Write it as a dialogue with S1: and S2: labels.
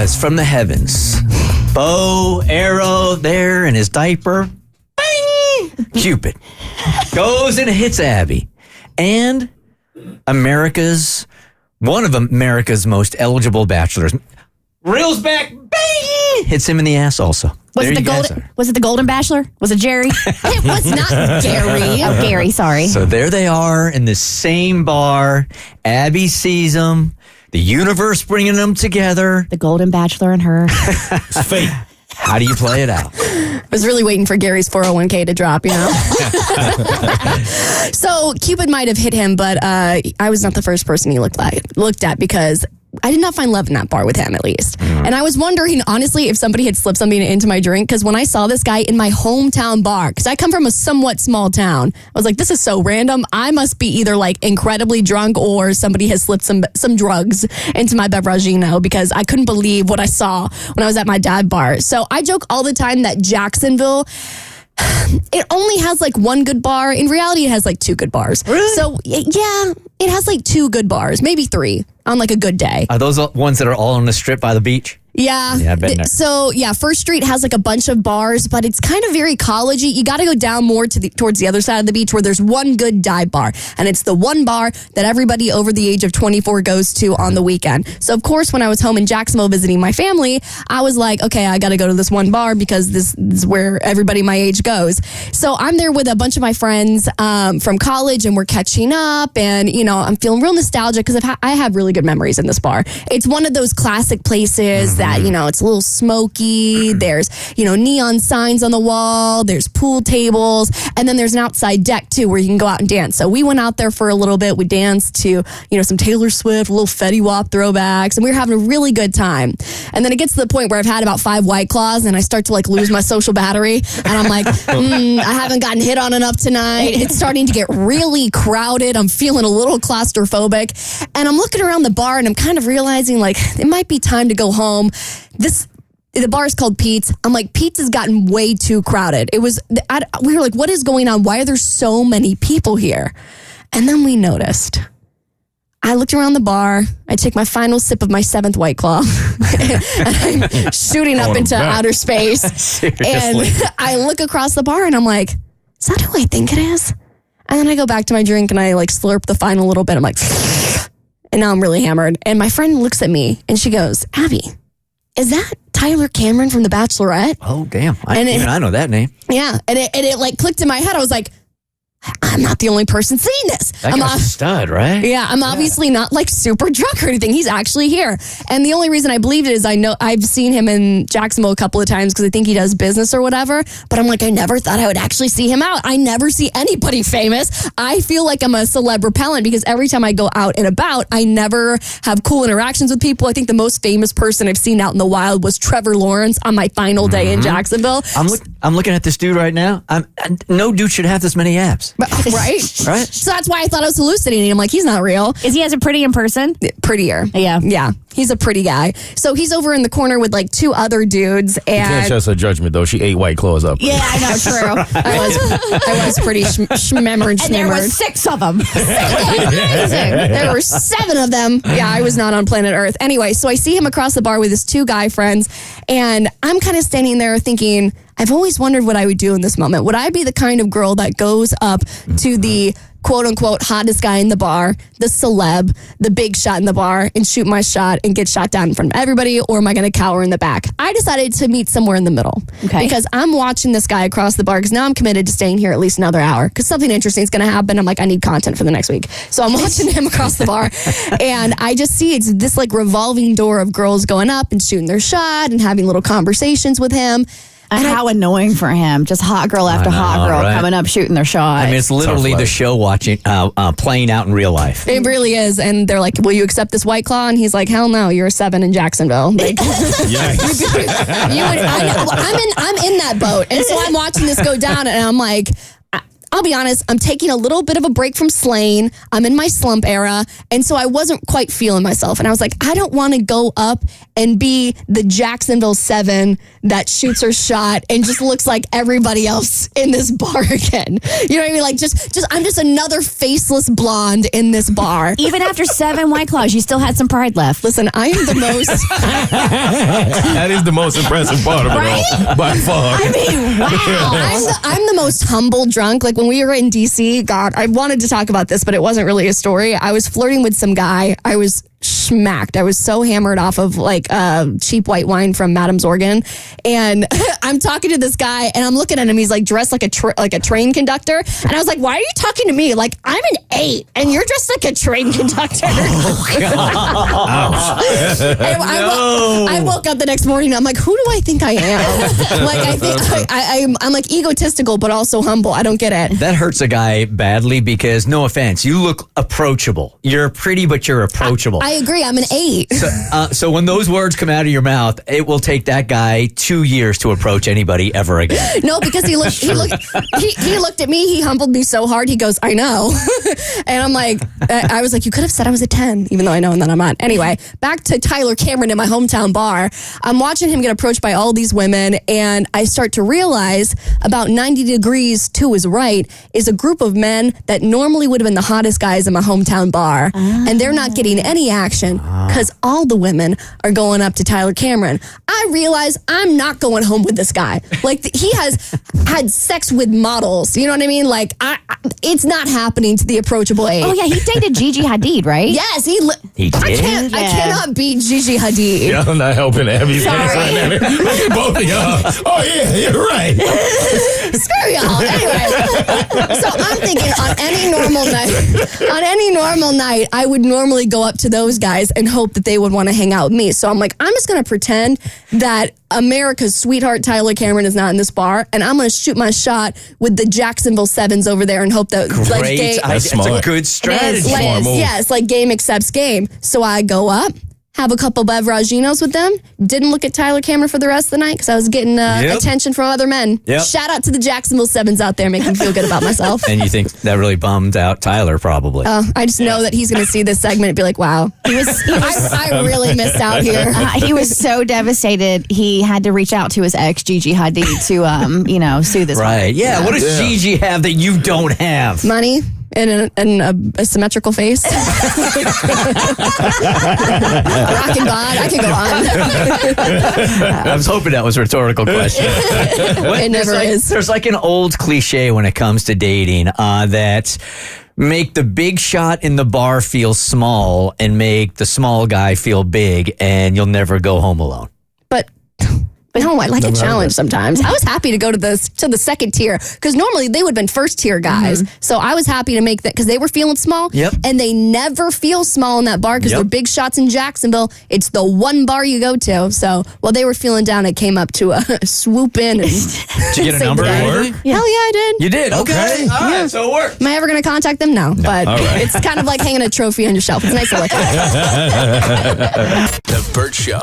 S1: was from the heavens. Bow, arrow there in his diaper. Bang! Cupid goes and hits Abby. And one of America's most eligible bachelors reels back, bang! Hits him in the ass also.
S2: Was it the Golden Bachelor? Was it Jerry?
S3: It was not Gary.
S2: Oh, Gary, sorry.
S1: So there they are in the same bar. Abby sees them. The universe bringing them together.
S2: The Golden Bachelor and her.
S4: It's fate.
S1: How do you play it out?
S3: I was really waiting for Gary's 401k to drop, So Cupid might have hit him, but I was not the first person he looked at because I did not find love in that bar with him, at least. And I was wondering, honestly, if somebody had slipped something into my drink, because when I saw this guy in my hometown bar, because I come from a somewhat small town, I was like, this is so random. I must be either like incredibly drunk or somebody has slipped some drugs into my beveragino, because I couldn't believe what I saw when I was at my dive bar. So I joke all the time that Jacksonville, it only has like one good bar. In reality, it has like two good bars.
S1: Really?
S3: So yeah, it has like two good bars, maybe three on like a good day.
S1: Are those ones that are all on the strip by the beach?
S3: Yeah.
S1: Yeah, I've been there.
S3: So yeah, First Street has like a bunch of bars, but it's kind of very collegey. You got to go down more towards the other side of the beach where there's one good dive bar, and it's the one bar that everybody over the age of 24 goes to on the weekend. So of course, when I was home in Jacksonville visiting my family, I was like, okay, I got to go to this one bar because this is where everybody my age goes. So I'm there with a bunch of my friends from college, and we're catching up, and I'm feeling real nostalgic because I have really good memories in this bar. It's one of those classic places that, it's a little smoky. There's, neon signs on the wall. There's pool tables. And then there's an outside deck, too, where you can go out and dance. So we went out there for a little bit. We danced to, some Taylor Swift, a little Fetty Wap throwbacks. And we were having a really good time. And then it gets to the point where I've had about 5 White Claws and I start to lose my social battery. And I'm like, I haven't gotten hit on enough tonight. It's starting to get really crowded. I'm feeling a little claustrophobic. And I'm looking around the bar and I'm kind of realizing it might be time to go home. The bar is called Pete's. I'm like, Pete's has gotten way too crowded. We were like, what is going on? Why are there so many people here? And then we noticed. I looked around the bar. I take my final sip of my 7th White Claw. And I'm shooting up into outer space.
S1: Seriously?
S3: And I look across the bar and I'm like, is that who I think it is? And then I go back to my drink and I slurp the final little bit. I'm like, and now I'm really hammered. And my friend looks at me and she goes, Abby, is that Tyler Cameron from The Bachelorette?
S1: Oh, damn. I know that name.
S3: Yeah. And it clicked in my head. I was like, I'm not the only person seeing this.
S1: That guy's a stud, right?
S3: Yeah, I'm obviously not super drunk or anything. He's actually here. And the only reason I believed it is I've seen him in Jacksonville a couple of times because I think he does business or whatever. But I'm like, I never thought I would actually see him out. I never see anybody famous. I feel like I'm a celeb repellent because every time I go out and about, I never have cool interactions with people. I think the most famous person I've seen out in the wild was Trevor Lawrence on my final day in Jacksonville.
S1: I'm looking at this dude right now. No dude should have this many abs.
S3: Right?
S1: Right.
S3: So that's why I thought I was hallucinating. I'm like, he's not real.
S2: Is he as a pretty in person?
S3: Prettier.
S2: Yeah.
S3: Yeah. He's a pretty guy. So he's over in the corner with 2 other dudes. And
S4: You can't trust her judgment, though. She ate White Claws up.
S2: Yeah, I know, true.
S3: I was pretty schmemmered.
S2: And there were 6 of them.
S3: Amazing. There were 7 of them. Yeah, I was not on planet Earth. Anyway, so I see him across the bar with his 2 guy friends, and I'm kind of standing there thinking, I've always wondered what I would do in this moment. Would I be the kind of girl that goes up to the quote-unquote hottest guy in the bar, the celeb, the big shot in the bar, and shoot my shot and get shot down in front of everybody, or am I going to cower in the back? I decided to meet somewhere in the middle.
S2: Okay.
S3: Because I'm watching this guy across the bar, because now I'm committed to staying here at least another hour, because something interesting is going to happen. I'm like, I need content for the next week. So I'm watching him across the bar, and I just see it's this revolving door of girls going up and shooting their shot and having little conversations with him.
S2: And how annoying for him. Just hot girl after hot girl coming up shooting their shot.
S1: I mean, it's literally the show playing out in real life.
S3: It really is. And they're like, will you accept this White Claw? And he's like, hell no, you're a 7 in Jacksonville. I'm in that boat. And so I'm watching this go down and I'm like, I'll be honest, I'm taking a little bit of a break from slaying. I'm in my slump era. And so I wasn't quite feeling myself. And I was like, I don't want to go up and be the Jacksonville 7 that shoots her shot and just looks like everybody else in this bar again. You know what I mean? Like, I'm just another faceless blonde in this bar.
S2: Even after 7 White Claws, you still had some pride left.
S3: Listen, I am the most...
S4: That is the most impressive part of it all, by far.
S2: I mean, wow.
S3: I'm the most humble drunk. Like when we were in DC, God, I wanted to talk about this, but it wasn't really a story. I was flirting with some guy. I was smacked. I was so hammered off of like cheap white wine from Madam's Organ, and I'm talking to this guy, and I'm looking at him. He's like dressed like a train conductor, and I was like, "Why are you talking to me? Like I'm an 8, and you're dressed like a train conductor."
S1: Oh, God.
S3: I woke up the next morning. And I'm like, who do I think I am? Like I think I'm like egotistical, but also humble. I don't get it.
S1: That hurts a guy badly because, no offense, you look approachable. You're pretty, but you're approachable.
S3: I agree. I'm an 8.
S1: So when those words come out of your mouth, it will take that guy 2 years to approach anybody ever again.
S3: No, because he looked at me. He humbled me so hard. He goes, I know. And I'm like, I was like, you could have said I was a 10, even though I know and then I'm not. Anyway, back to Tyler Cameron in my hometown bar. I'm watching him get approached by all these women, and I start to realize about 90 degrees to his right is a group of men that normally would have been the hottest guys in my hometown bar. And they're not getting any action because all the women are going up to Tyler Cameron. I realize I'm not going home with this guy. Like he has had sex with models. You know what I mean? Like it's not happening to the approachable 8.
S2: Oh yeah, he dated Gigi Hadid, right?
S3: Yes,
S1: He did?
S3: I cannot beat Gigi Hadid.
S4: Y'all not helping Abby's case right now. Look at both of y'all. Oh yeah, you're right.
S3: Screw y'all. Anyway, so I'm thinking on any normal night, I would normally go up to those guys and hope that they would want to hang out with me. So I'm like, I'm just going to pretend that America's sweetheart Tyler Cameron is not in this bar, and I'm going to shoot my shot with the Jacksonville 7s over there and hope that
S1: Great. That's a good strategy.
S4: Smart move.
S3: Yes, like game accepts game. So I go up, have a couple beveraginos with them. Didn't look at Tyler Cameron for the rest of the night because I was getting attention from other men.
S1: Yep.
S3: Shout out to the Jacksonville 7s out there, making me feel good about myself.
S1: And you think that really bummed out Tyler, probably.
S3: I just know that he's going to see this segment and be like, wow, I really missed out here.
S2: He was so devastated. He had to reach out to his ex, Gigi Hadid, to, sue this
S1: Right.
S2: woman.
S1: Yeah. What does Gigi have that you don't have?
S3: Money. And a symmetrical face. Rockin' bod. I could go on.
S1: I was hoping that was a rhetorical question.
S3: It never is.
S1: There's like an old cliche when it comes to dating that make the big shot in the bar feel small and make the small guy feel big, and you'll never go home alone.
S3: But no, I like a challenge sometimes. I was happy to go to the second tier because normally they would have been first tier guys. So I was happy to make that because they were feeling small.
S1: Yep.
S3: And they never feel small in that bar because they're big shots in Jacksonville. It's the one bar you go to. So while they were feeling down, I came up to swoop in. And
S1: Did you get a number?
S3: Hell yeah, I did.
S1: You did? Okay. All right, so it worked.
S3: Am I ever going to contact them? No. But it's kind of like hanging a trophy on your shelf. It's nice to look at.
S5: The Bert Show.